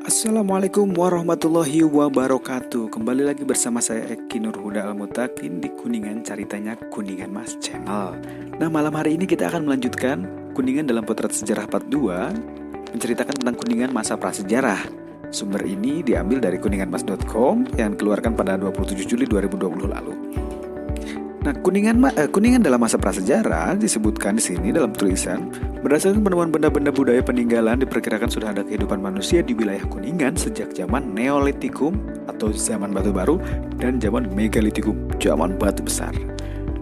Assalamualaikum warahmatullahi wabarakatuh. Kembali lagi bersama saya Eki Nurhuda Al-Mutakin di Kuningan Caritanya Kuningan Mas Channel. Nah, malam hari ini kita akan melanjutkan Kuningan dalam Potret Sejarah Part 2, menceritakan tentang Kuningan masa prasejarah. Sumber ini diambil dari kuninganmas.com yang dikeluarkan pada 27 Juli 2020 lalu. Nah, Kuningan dalam masa prasejarah disebutkan di sini dalam tulisan, berdasarkan penemuan benda-benda budaya peninggalan diperkirakan sudah ada kehidupan manusia di wilayah Kuningan sejak zaman Neolitikum atau zaman batu baru dan zaman Megalitikum, zaman batu besar.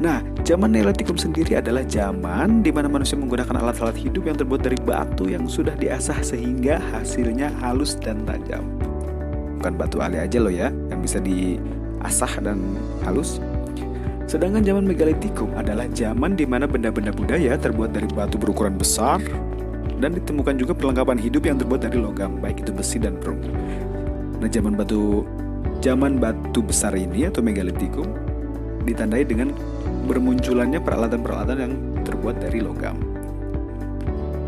Nah, zaman Neolitikum sendiri adalah zaman di mana manusia menggunakan alat-alat hidup yang terbuat dari batu yang sudah diasah sehingga hasilnya halus dan tajam. Bukan batu ali aja loh ya, yang bisa diasah dan halus. Sedangkan zaman Megalitikum adalah zaman di mana benda-benda budaya terbuat dari batu berukuran besar dan ditemukan juga perlengkapan hidup yang terbuat dari logam, baik itu besi dan perunggu. Nah, zaman batu besar ini atau Megalitikum ditandai dengan bermunculannya peralatan-peralatan yang terbuat dari logam.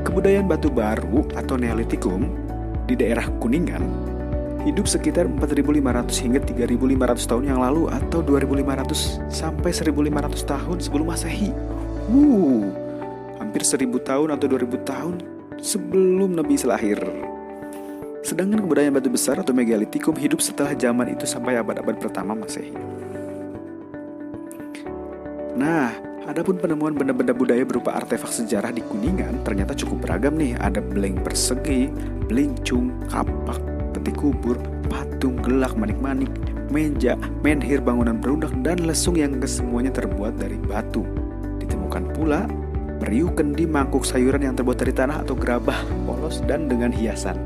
Kebudayaan batu baru atau Neolitikum di daerah Kuningan hidup sekitar 4.500 hingga 3.500 tahun yang lalu atau 2.500 sampai 1.500 tahun sebelum Masehi. Hampir 1.000 tahun atau 2.000 tahun sebelum Nabi Isa lahir. Sedangkan kebudayaan batu besar atau Megalitikum hidup setelah zaman itu sampai abad-abad pertama Masehi. Nah, adapun penemuan benda-benda budaya berupa artefak sejarah di Kuningan ternyata cukup beragam nih. Ada beleng persegi, belincung, kapak, peti kubur, patung, gelak, manik-manik, meja, menhir, bangunan berundak, dan lesung yang kesemuanya terbuat dari batu. Ditemukan pula meriuh, kendi, mangkuk sayuran yang terbuat dari tanah atau gerabah polos dan dengan hiasan.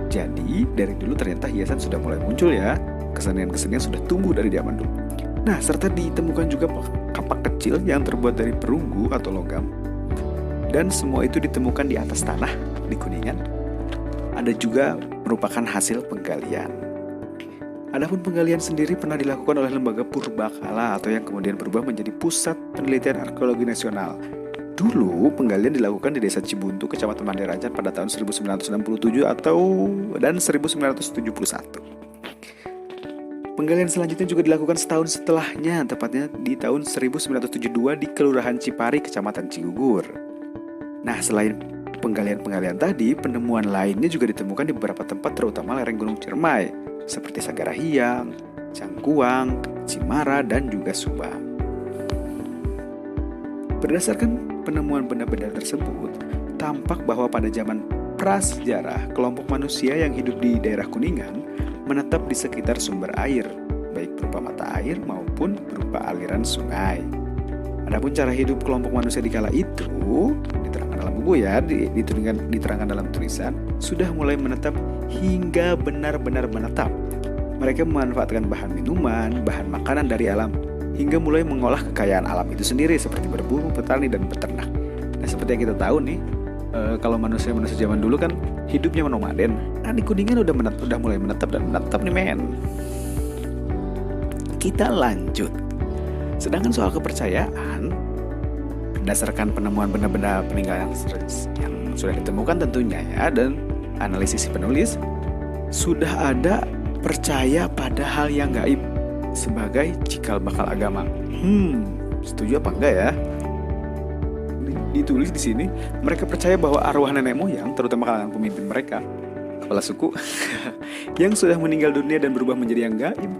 Jadi dari dulu ternyata hiasan sudah mulai muncul ya. Kesenian-kesenian sudah tumbuh dari zaman dulu. Nah, serta ditemukan juga kapak kecil yang terbuat dari perunggu atau logam. Dan semua itu ditemukan di atas tanah di Kuningan. Ada juga merupakan hasil penggalian. Adapun penggalian sendiri pernah dilakukan oleh Lembaga Purbakala atau yang kemudian berubah menjadi Pusat Penelitian Arkeologi Nasional. Dulu penggalian dilakukan di Desa Cibuntu, Kecamatan Mandarajan pada tahun 1967 dan 1971. Penggalian selanjutnya juga dilakukan setahun setelahnya, tepatnya di tahun 1972 di Kelurahan Cipari, Kecamatan Cigugur. Nah, selain penggalian tadi, penemuan lainnya juga ditemukan di beberapa tempat terutama lereng Gunung Ciremai seperti Sagarahiang, Cangkuang, Cimara, dan juga Subang. Berdasarkan penemuan benda-benda tersebut, tampak bahwa pada zaman prasejarah, kelompok manusia yang hidup di daerah Kuningan menetap di sekitar sumber air, baik berupa mata air maupun berupa aliran sungai. Adapun cara hidup kelompok manusia di kala itu diterangkan dalam buku ya, diterangkan dalam tulisan, sudah mulai menetap hingga benar-benar menetap. Mereka memanfaatkan bahan minuman, bahan makanan dari alam, hingga mulai mengolah kekayaan alam itu sendiri seperti berburu, petani, dan beternak. Nah, seperti yang kita tahu nih, kalau manusia-manusia zaman dulu kan hidupnya nomaden. Nah, di Kuningan udah mulai menetap nih men. Kita lanjut. Sedangkan soal kepercayaan, berdasarkan penemuan benda-benda peninggalan yang sudah ditemukan tentunya ya, dan analisis si penulis, sudah ada percaya pada hal yang gaib sebagai cikal bakal agama. Setuju apa enggak ya? Ditulis di sini, mereka percaya bahwa arwah nenek moyang, terutama kalangan pemimpin mereka, kepala suku, yang sudah meninggal dunia dan berubah menjadi yang gaib,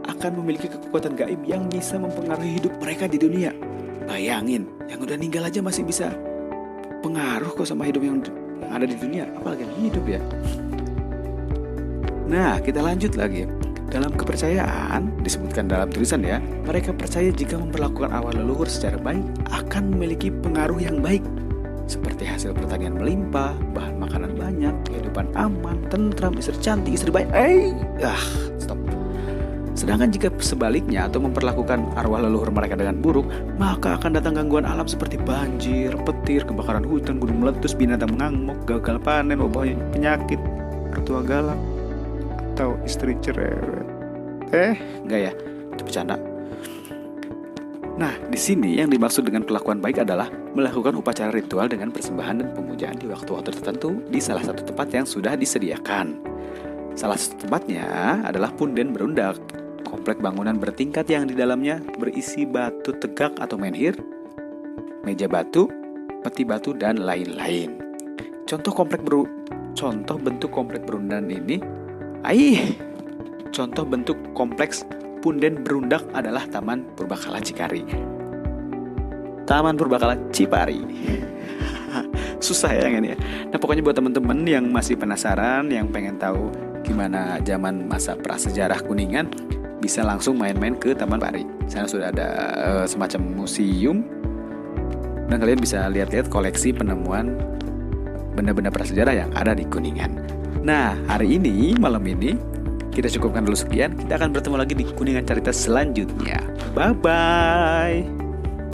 akan memiliki kekuatan gaib yang bisa mempengaruhi hidup mereka di dunia. Bayangin, yang udah meninggal aja masih bisa pengaruh kok sama hidup yang ada di dunia, apalagi yang hidup ya. Nah, kita lanjut lagi. Dalam kepercayaan, disebutkan dalam tulisan ya, mereka percaya jika memperlakukan arwah leluhur secara baik akan memiliki pengaruh yang baik, seperti hasil pertanian melimpah, bahan makanan banyak, kehidupan aman, tentram, istri cantik, istri baik. Stop. Sedangkan jika sebaliknya atau memperlakukan arwah leluhur mereka dengan buruk, maka akan datang gangguan alam seperti banjir, petir, kebakaran hutan, gunung meletus, binatang mengamuk, gagal panen, wabah penyakit, mertua galak, atau istri cerewet. Enggak ya, itu bercanda. Nah, di sini yang dimaksud dengan kelakuan baik adalah melakukan upacara ritual dengan persembahan dan pemujaan di waktu-waktu tertentu di salah satu tempat yang sudah disediakan. Salah satu tempatnya adalah Punden Berundak, komplek bangunan bertingkat yang di dalamnya berisi batu tegak atau menhir, meja batu, peti batu, dan lain-lain. Contoh bentuk komplek berundan ini, contoh bentuk kompleks Punden Berundak adalah Taman Purbakala Cikari. Taman Purbakala Cipari. Susah ya kan ya. Nah, pokoknya buat teman-teman yang masih penasaran, yang pengen tahu gimana zaman masa prasejarah Kuningan, bisa langsung main-main ke Taman Pari. Sana sudah ada semacam museum, dan kalian bisa lihat-lihat koleksi penemuan benda-benda prasejarah yang ada di Kuningan. Nah, malam ini kita cukupkan dulu sekian. Kita akan bertemu lagi di Kuningan Cerita selanjutnya. Bye-bye.